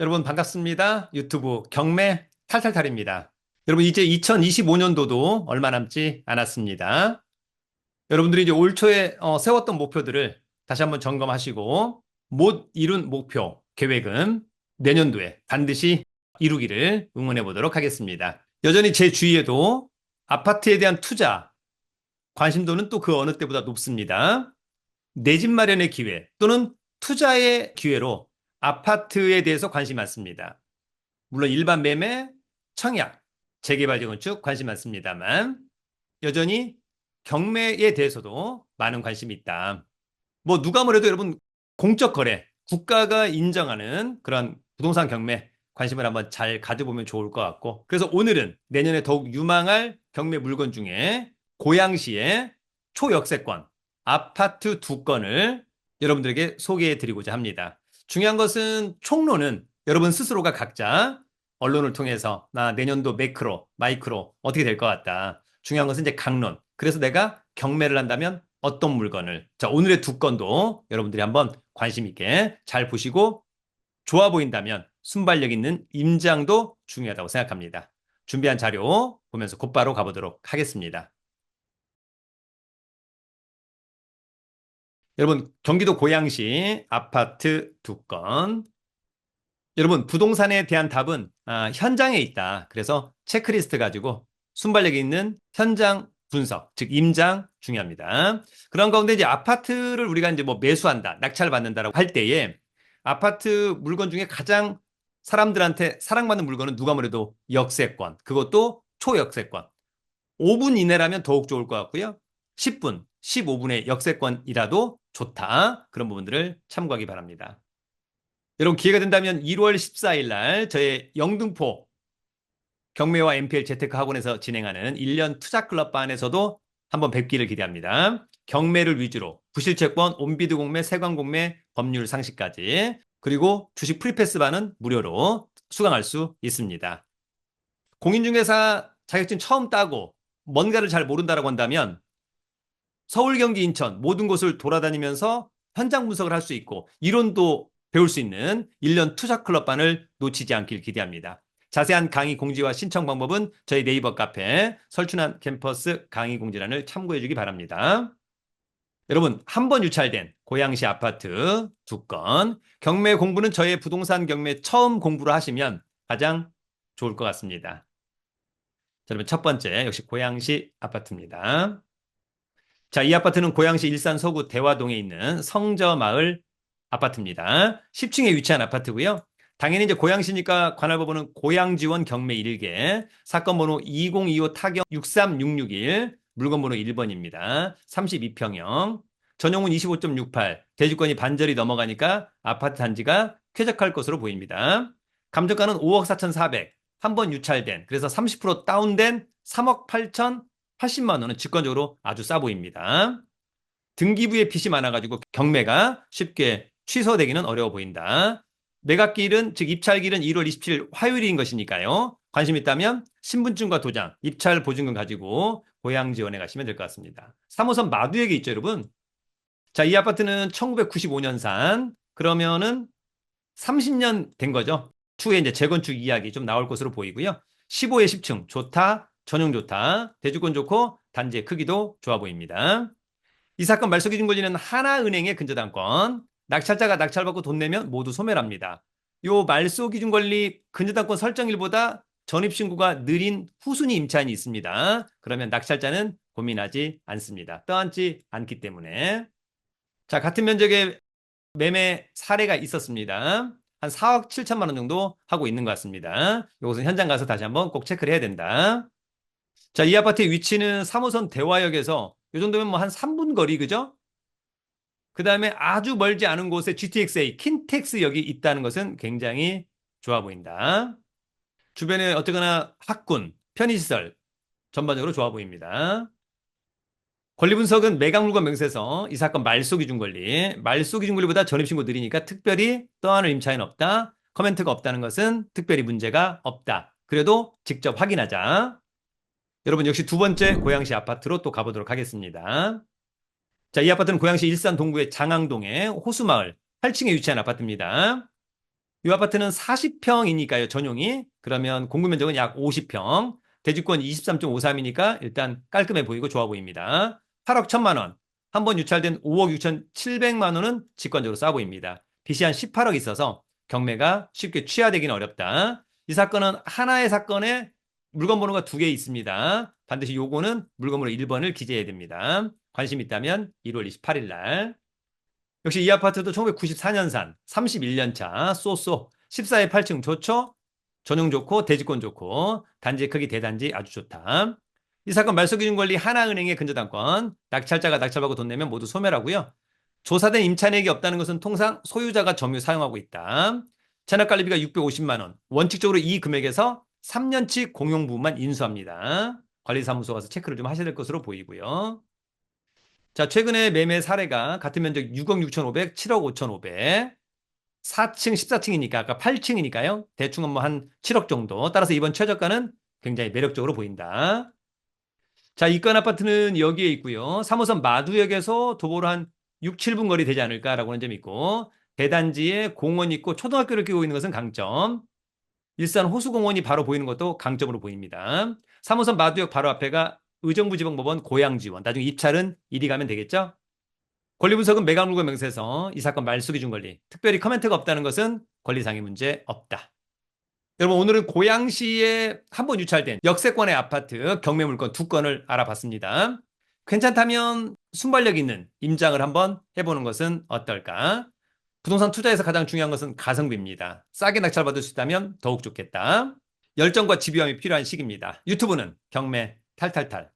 여러분 반갑습니다. 유튜브 경매 탈탈탈입니다. 여러분 이제 2025년도도 얼마 남지 않았습니다. 여러분들이 이제 올 초에 세웠던 목표들을 다시 한번 점검하시고 못 이룬 목표, 계획은 내년도에 반드시 이루기를 응원해 보도록 하겠습니다. 여전히 제 주위에도 아파트에 대한 투자 관심도는 또 그 어느 때보다 높습니다. 내 집 마련의 기회 또는 투자의 기회로 아파트에 대해서 관심이 많습니다. 물론 일반 매매, 청약, 재개발 재건축 관심 많습니다만 여전히 경매에 대해서도 많은 관심이 있다. 뭐 누가 뭐래도 여러분 공적 거래, 국가가 인정하는 그런 부동산 경매 관심을 한번 잘 가져보면 좋을 것 같고, 그래서 오늘은 내년에 더욱 유망할 경매 물건 중에 고양시의 초역세권 아파트 두 건을 여러분들에게 소개해 드리고자 합니다. 중요한 것은 총론은 여러분 스스로가 각자 언론을 통해서 나 내년도 매크로, 마이크로 어떻게 될 것 같다. 중요한 것은 이제 강론. 그래서 내가 경매를 한다면 어떤 물건을. 자, 오늘의 두 건도 여러분들이 한번 관심 있게 잘 보시고 좋아 보인다면 순발력 있는 임장도 중요하다고 생각합니다. 준비한 자료 보면서 곧바로 가보도록 하겠습니다. 여러분, 경기도 고양시 아파트 두 건. 여러분, 부동산에 대한 답은 현장에 있다. 그래서 체크리스트 가지고 순발력 있는 현장 분석, 즉 임장 중요합니다. 그런 가운데 이제 아파트를 우리가 이제 뭐 매수한다, 낙찰 받는다라고 할 때에 아파트 물건 중에 가장 사람들한테 사랑받는 물건은 누가 뭐래도 역세권, 그것도 초역세권. 5분 이내라면 더욱 좋을 것 같고요. 10분, 15분의 역세권이라도 좋다. 그런 부분들을 참고하기 바랍니다. 여러분 기회가 된다면 1월 14일 날 저의 영등포 경매와 MPL 재테크 학원에서 진행하는 1년 투자클럽반에서도 한번 뵙기를 기대합니다. 경매를 위주로 부실채권, 온비드 공매, 세관 공매, 법률 상식까지, 그리고 주식 프리패스반은 무료로 수강할 수 있습니다. 공인중개사 자격증 처음 따고 뭔가를 잘 모른다고 한다면 서울, 경기, 인천 모든 곳을 돌아다니면서 현장 분석을 할 수 있고 이론도 배울 수 있는 1년 투자클럽반을 놓치지 않길 기대합니다. 자세한 강의 공지와 신청 방법은 저희 네이버 카페 설춘한 캠퍼스 강의 공지란을 참고해 주기 바랍니다. 여러분, 한 번 유찰된 고양시 아파트 두 건, 경매 공부는 저의 부동산 경매 처음 공부를 하시면 가장 좋을 것 같습니다. 자, 그러면 첫 번째 역시 고양시 아파트입니다. 자, 이 아파트는 고양시 일산 서구 대화동에 있는 성저마을 아파트입니다. 10층에 위치한 아파트고요. 당연히 이제 고양시니까 관할법원은 고양지원 경매 1개, 사건 번호 2025 타경 63661, 물건 번호 1번입니다. 32평형, 전용은 25.68, 대지권이 반절이 넘어가니까 아파트 단지가 쾌적할 것으로 보입니다. 감정가는 5억 4,400, 한 번 유찰된, 그래서 30% 다운된 3억 8,080만 원은 직권적으로 아주 싸 보입니다. 등기부에 빚이 많아가지고 경매가 쉽게 취소되기는 어려워 보인다. 매각기일은, 즉 입찰기일은 1월 27일 화요일인 것이니까요. 관심 있다면 신분증과 도장, 입찰 보증금 가지고 고양 지원에 가시면 될 것 같습니다. 3호선 마두역에 있죠, 여러분. 자, 이 아파트는 1995년산. 그러면은 30년 된 거죠. 추후에 이제 재건축 이야기 좀 나올 것으로 보이고요. 15에 10층 좋다, 전용 좋다, 대주권 좋고 단지의 크기도 좋아 보입니다. 이 사건 말소기준 권리는 하나은행의 근저당권, 낙찰자가 낙찰받고 돈 내면 모두 소멸합니다. 요 말소기준 권리 근저당권 설정일보다 전입신고가 느린 후순위 임차인이 있습니다. 그러면 낙찰자는 고민하지 않습니다. 떠안지 않기 때문에. 자, 같은 면적의 매매 사례가 있었습니다. 한 4억 7천만 원 정도 하고 있는 것 같습니다. 이것은 현장 가서 다시 한번 꼭 체크를 해야 된다. 자, 이 아파트의 위치는 3호선 대화역에서 이 정도면 뭐 한 3분 거리, 그죠? 그 다음에 아주 멀지 않은 곳에 GTX-A, 킨텍스역이 있다는 것은 굉장히 좋아 보인다. 주변에 어쨌거나 학군, 편의시설 전반적으로 좋아 보입니다. 권리 분석은 매각물건 명세서, 이 사건 말소기준 권리, 말소기준 권리보다 전입신고 느리니까 특별히 떠안을 임차인 없다. 커멘트가 없다는 것은 특별히 문제가 없다. 그래도 직접 확인하자. 여러분 역시 두 번째 고양시 아파트로 또 가보도록 하겠습니다. 자, 이 아파트는 고양시 일산 동구의 장항동의 호수마을 8층에 위치한 아파트입니다. 이 아파트는 40평이니까요, 전용이. 그러면 공급 면적은 약 50평. 대지권 23.53이니까 일단 깔끔해 보이고 좋아 보입니다. 8억 1천만 원. 한 번 유찰된 5억 6천7백만 원은 직관적으로 싸 보입니다. 빚이 한 18억 있어서 경매가 쉽게 취하되기는 어렵다. 이 사건은 하나의 사건에 물건 번호가 두 개 있습니다. 반드시 요거는 물건 번호 1번을 기재해야 됩니다. 관심 있다면 1월 28일 날. 역시 이 아파트도 1994년산 31년 차 쏘쏘 14에 8층 좋죠? 전용 좋고 대지권 좋고 단지 크기 대단지 아주 좋다. 이 사건 말소기준권리 하나은행의 근저당권 낙찰자가 낙찰받고 돈 내면 모두 소멸하고요. 조사된 임차인에게 없다는 것은 통상 소유자가 점유 사용하고 있다. 체납관리비가 650만 원. 원칙적으로 이 금액에서 3년치 공용 부분만 인수합니다. 관리사무소 가서 체크를 좀 하셔야 될 것으로 보이고요. 자, 최근에 매매 사례가 같은 면적 6억 6,500, 7억 5,500, 4층, 14층이니까 아까 8층이니까요. 대충은 뭐 한 7억 정도. 따라서 이번 최저가는 굉장히 매력적으로 보인다. 자, 이 건 아파트는 여기에 있고요. 3호선 마두역에서 도보로 한 6, 7분 거리 되지 않을까라고 하는 점이 있고 대단지에 공원이 있고 초등학교를 끼고 있는 것은 강점. 일산 호수공원이 바로 보이는 것도 강점으로 보입니다. 3호선 마두역 바로 앞에가 의정부지방법원 고양지원. 나중에 입찰은 이리 가면 되겠죠? 권리분석은 매각물건 명세서 이 사건 말소기준 권리. 특별히 커멘트가 없다는 것은 권리상의 문제 없다. 여러분 오늘은 고양시에 한 번 유찰된 역세권의 아파트 경매물건 두 건을 알아봤습니다. 괜찮다면 순발력 있는 임장을 한번 해보는 것은 어떨까? 부동산 투자에서 가장 중요한 것은 가성비입니다. 싸게 낙찰받을 수 있다면 더욱 좋겠다. 열정과 집요함이 필요한 시기입니다. 유튜브는 경매 탈탈탈.